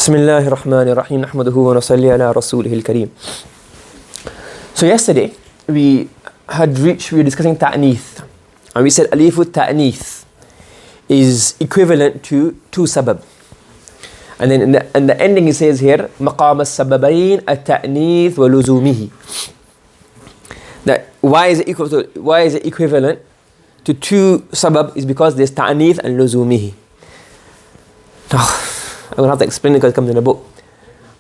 Bismillahir Rahmanir Rahim. Nahmaduhu wa nusalli ala rasulihil kareem. So yesterday we were discussing ta'neeth, and we said alifu ta'neeth is equivalent to two sabab. And then in the ending it says here maqam as-sababain at-ta'neeth wa luzumihi. That why is it equivalent to two sabab is because there's ta'neeth and luzumihi. I'm going to have to explain it because it comes in the book.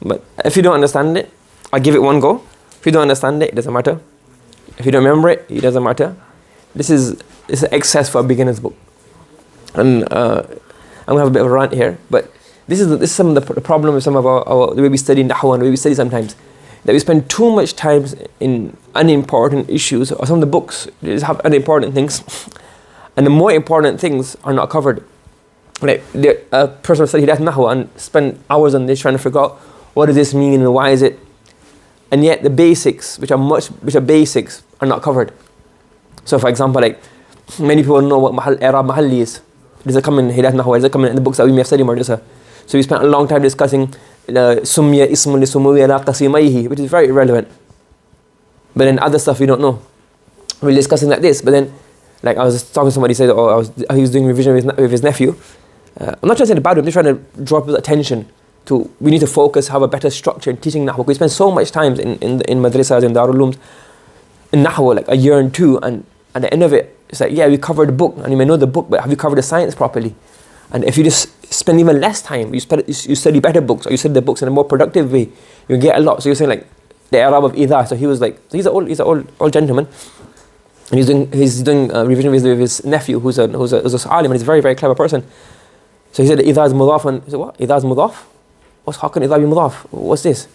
But if you don't understand it, I'll give it one go. If you don't understand it, it doesn't matter. If you don't remember it, it doesn't matter. This is an excess for a beginner's book. And I'm going to have a bit of a rant here. But this is some of the problem with some of our the way we study Nahw and the way we study sometimes. That we spend too much time in unimportant issues, or some of the books just have unimportant things. And the more important things are not covered. Like a person study Nahw and spend hours on this trying to figure out what does this mean and why is it, and yet the basics, which are basics, are not covered. So, for example, like many people know what i'rab mahalli is. Does it come in Hidayatun Nahw? Does it come in the books that we may have studied madrasa? So we spent a long time discussing sumya ismun li sumuwi ala qasimaihi, which is very irrelevant. But then other stuff we don't know. We're discussing like this, but then like I was talking to somebody, said, he was doing revision with his nephew. I'm not trying to say the bad, I'm just trying to draw people's attention to we need to focus, have a better structure in teaching Nahw. We spend so much time in madrasas and Darul Ulooms in Nahw, like a year and two, and at the end of it, it's like, yeah, we covered the book, and you may know the book, but have you covered the science properly? And if you just spend even less time, you study better books, or you study the books in a more productive way, you get a lot. So you're saying like the i'rab of idha. So he was like, so he's an old gentleman. And he's doing revision with his nephew, who's a alim, and he's a very, very clever person. So he said idha is mudaf, and he said, what? Idha is mudaf? How can idha be mudaf? What's this?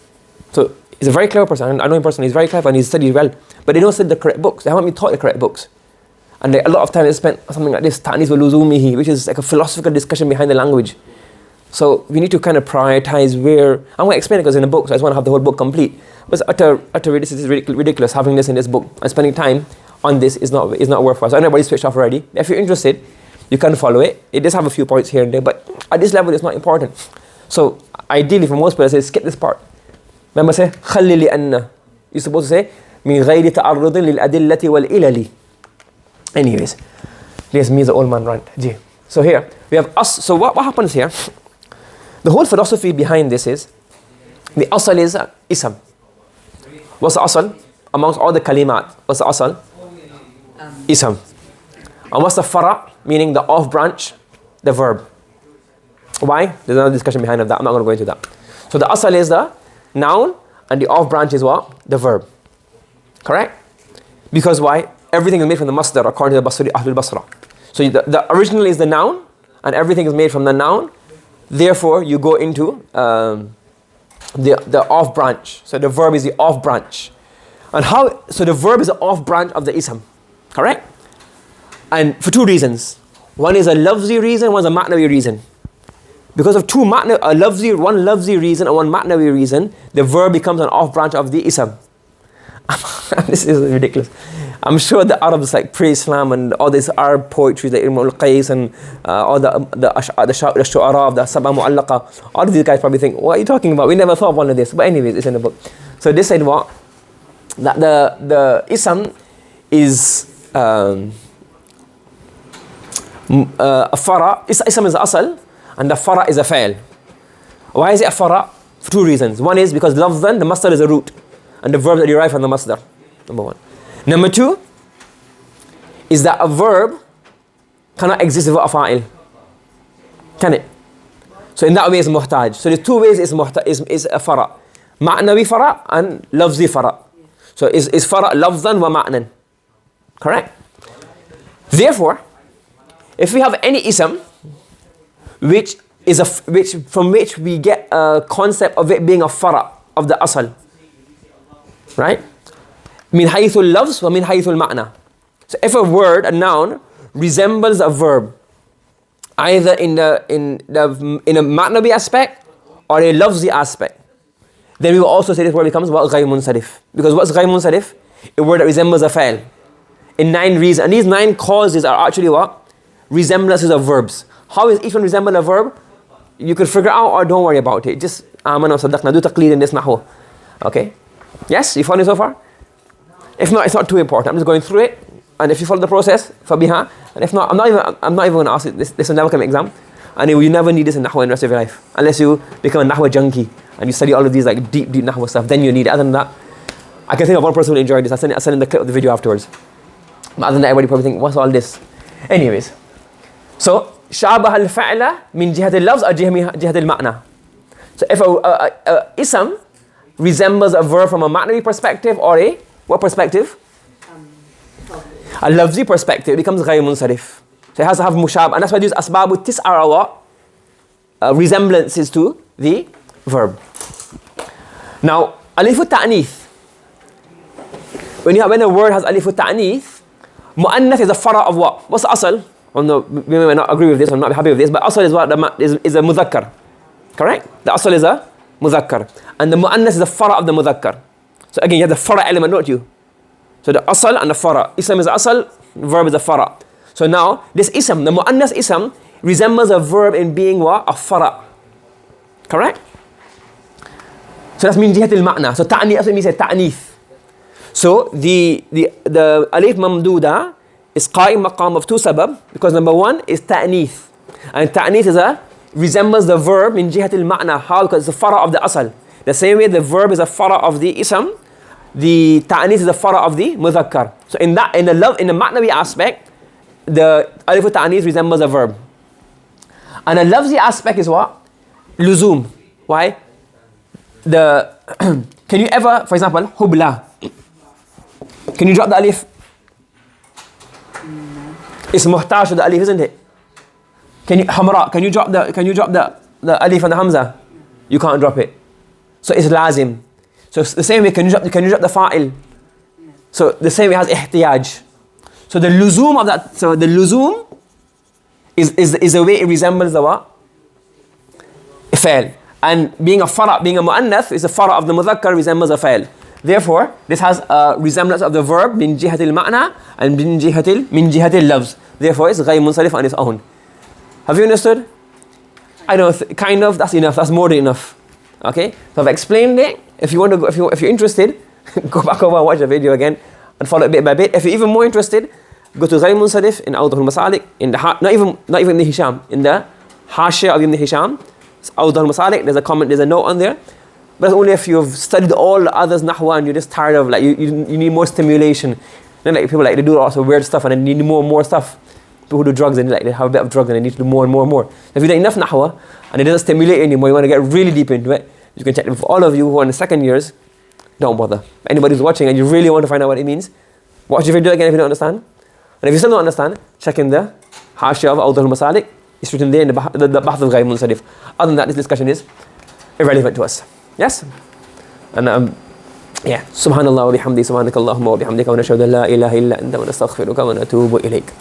So he's a very clever person. I know him personally. He's very clever and he's studied well. But they don't study the correct books. They haven't been taught the correct books. And a lot of time they spent something like this, ta'neeth wa luzumihi, which is like a philosophical discussion behind the language. So we need to kind of prioritize where. I'm going to explain it because in the book, so I just want to have the whole book complete. But this is ridiculous having this in this book and spending time on this is not worthwhile. So everybody's switched off already. If you're interested, you can follow it. It does have a few points here and there, but at this level it's not important. So ideally for most people, I say skip this part. Remember, say خلي لأن. You're supposed to say من غير تعرض للأدلة والإلل. Anyways, this means the old man rant. So here we have us. So what happens here? The whole philosophy behind this is the asal is ism. What's the asal amongst all the kalimat? What's the asal? Ism. And what's the fara? Meaning the off branch, the verb. Why? There's another discussion behind that. I'm not going to go into that. So the asal is the noun, and the off branch is what? The verb. Correct? Because why? Everything is made from the masdar according to the Basri, Ahlul Basra. So the original is the noun, and everything is made from the noun. Therefore, you go into the off branch. So the verb is the off branch. And how? So the verb is the off branch of the ism. Correct? And for two reasons. One is a lafzi reason, one is a ma'nawi reason. Because of one lafzi reason and one ma'nawi reason, the verb becomes an off branch of the ism. This is ridiculous. I'm sure the Arabs like pre-Islam and all this Arab poetry, the Al-Qalam and all the Shu'ara, the Sab'a Mu'allaqa, all of these guys probably think, what are you talking about? We never thought of one of this. But anyways, it's in the book. So this said what? That the ism is a fara. Ism is asal, and the fara is a fa'il. Why is it a fara? For two reasons. One is because lafzan, the masdar is a root, and the verbs are derived from the masdar. Number one. Number two is that a verb cannot exist without a fa'il. Can it? So in that way it's muhtaj. So there's two ways is a fara. Ma'nawi fara and lafzi fara. So is fara lafzan wa ma'nan. Correct? Therefore, if we have any ism from which we get a concept of it being a fara of the asal, right? Min haythul lafz wa min haythul ma'na. So if a word, a noun, resembles a verb, either in a ma'nawi aspect or a lafzi aspect, then we will also say this word becomes what? Ghayr munsarif. Because what's ghayr munsarif? A word that resembles a fa'il. In 9 reasons. And these 9 causes are actually what? Resemblances of verbs. How is each one resemble a verb? you could figure out or don't worry about it. Just amana sadaqna, do taqleed in this nahw. Okay? Yes, you follow me so far? If not, it's not too important. I'm just going through it. And if you follow the process, fabiha. And if not, I'm not even going to ask it. This will never come exam. And you never need this in nahw in the rest of your life. Unless you become a nahw junkie and you study all of these like deep nahw stuff, then you need it. Other than that, I can think of one person who enjoyed this. I'll send in the clip of the video afterwards. But other than that, everybody probably think, what's all this? Anyways. So, شابه الفعل من جهة اللفظ أو جهة المعنى. So if a ism resembles a verb from a ma'nawi perspective or a, what perspective? A lafzi perspective, it becomes غير منصرف. So it has to have mushab, and that's why these asbab tis'a are what? Resemblances to the verb. Now, alifu ta'nith. When a word has alifu ta'nith, mu'annath is a fara of what? What's the asal? Oh no, we may not agree with this, I'm not happy with this, but asal is what? Is a mudhakkar. Correct? The asal is a mudhakkar. And the mu'annath is the fara of the mudhakkar. So again, you have the fara element, don't you? So the asal and the fara. Ism is the asal, verb is the fara. So now, this ism, the mu'annath ism, resembles a verb in being what? A fara. Correct? So that's min jihat al-ma'na. So ta'nith also means a ta'nith. So the alif mamduda is qa'im maqam of two sabab, because number one is ta'nith. And ta'nith is resembles the verb in jihat al-ma'na. How? Because it's a fara of the asal. The same way the verb is a fara of the ism, the ta'nith is a fara of the mudhakkar. So in the ma'nawi aspect, the alif ta'nith resembles a verb. And a lafzi aspect is what? Luzum. Why? Can you ever, for example, hubla. Can you drop the alif? It's muhtaj to the alif, isn't it? Can you hamra? Can you drop the alif and the hamza? You can't drop it. So it's lazim. So it's the same way, can you drop the fa'il? So the same way it has ihtiyaj. So the luzum of that, so the luzum is the way it resembles the what? Fa'il. And being a fara, being a mu'annath, is a fara of the mudhakkar, resembles a fa'il. Therefore, this has a resemblance of the verb min jihat al-ma'na and min jihat al-lafz. Therefore, it's ghayr munsarif on its own. Have you understood? I know, kind of, that's enough, that's more than enough. Okay? So I've explained it. If you want to go, if you're interested, go back over and watch the video again and follow it bit by bit. If you're even more interested, go to ghayr munsarif in Awdah al-Masalik, in the not even Ibn Hisham, in the Hashiyah of Ibn Hisham, Awdah al-Masalik, there's a comment, there's a note on there. But that's only if you've studied all the others nahwa and you're just tired of, like, you need more stimulation. Then like people, like, they do also weird stuff and they need more and more stuff. People who do drugs and they have a bit of drugs and they need to do more and more and more. If you do enough nahwa and it doesn't stimulate anymore, you want to get really deep into it, you can check it. For all of you who are in the second years, don't bother. Anybody who's watching and you really want to find out what it means, watch the video again if you don't understand. And if you still don't understand, check in the Hashiyah of Awdah al-Masalik. It's written there in the Bahth of Ghayr Munsarif. Other than that, this discussion is irrelevant to us. Yes? And yeah. Subhanallah wa bihamdi, subhanakallahumma wa bihamdika, wa nashhadu an la ilaha illa anta, wa nastaghfiruka wa natubu ilayk.